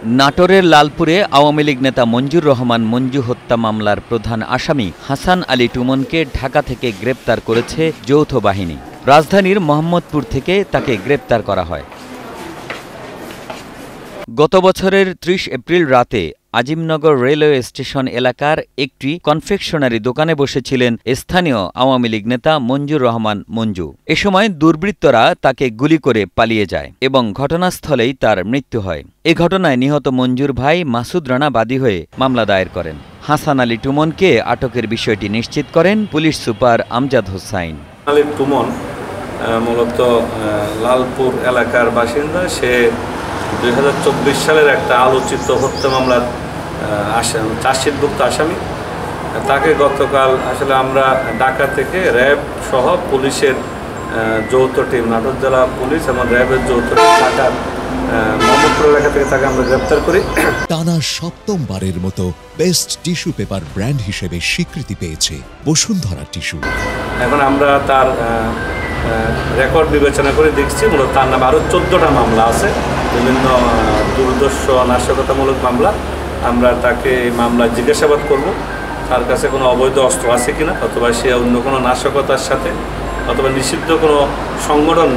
নাটোরের লালপুরে আওয়ামী লীগ নেতা মঞ্জুর রহমান মঞ্জু হত্যা মামলার প্রধান আসামি হাসান আলী টুমনকে ঢাকা থেকে গ্রেপ্তার করেছে যৌথ বাহিনী। রাজধানীর মোহাম্মদপুর থেকে তাকে গ্রেপ্তার করা হয়। গত বছরের ৩০ এপ্রিল রাতে আজিমনগর রেলওয়ে স্টেশন এলাকার একটি কনফেকশনারি দোকানে বসেছিলেন স্থানীয় আওয়ামী লীগ নেতা মঞ্জুর রহমান মঞ্জু। এ সময় দুর্বৃত্তরা তাকে গুলি করে পালিয়ে যায় এবং ঘটনাস্থলেই তার মৃত্যু হয়। এ ঘটনায় নিহত মঞ্জুর ভাই মাসুদ রানা বাদী হয়ে মামলা দায়ের করেন। হাসান আলী টুমনকে আটকের বিষয়টি নিশ্চিত করেন পুলিশ সুপার আমজাদ হোসাইন। আলী টুমন মূলত লালপুর এলাকার বাসিন্দা। সে ২০২৪ সালের একটা আলোচিত হত্যা মামলার চার্জশিটভুক্ত আসামি। তাকে গতকাল আসলে আমরা ঢাকা থেকে র্যাব সহ পুলিশের যৌথ টিম, নাটোর জেলা পুলিশ এবং র্যাবের যৌথ টিম ঢাকার মোহাম্মদপুর এলাকা থেকে তাকে আমরা গ্রেপ্তার করি। টানা সপ্তমবারের মতো বেস্ট টিস্যু পেপার ব্র্যান্ড হিসেবে স্বীকৃতি পেয়েছে বসুন্ধরা টিস্যু। এখন আমরা তার রেকর্ড বিবেচনা করে দেখছি, মূলত তার নামে আরও 14টা মামলা আছে, বিভিন্ন দুর্দর্শ নাশকতামূলক মামলা। আমরা তাকে এই মামলা জিজ্ঞাসাবাদ করব, তার কাছে কোনো অবৈধ অস্ত্র আছে কিনা, অথবা সে অন্য কোনো নাশকতার সাথে অথবা নিষিদ্ধ কোনো সংগঠন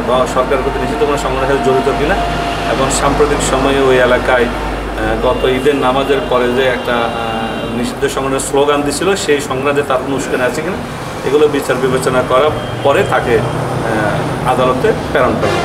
বা সরকার কর্তৃক নিষিদ্ধ কোনো সংগঠনের সাথে জড়িত কিনা, এবং সাম্প্রতিক সময়ে ওই এলাকায় গত ঈদের নামাজের পরে যে একটা নিষিদ্ধ সংগঠনের স্লোগান দিছিল, সেই সংগ্রামে তার কোনো উস্কানি আছে কিনা, এগুলো বিচার বিবেচনা করার পরে তাকে আদালতে প্রেরণ করা।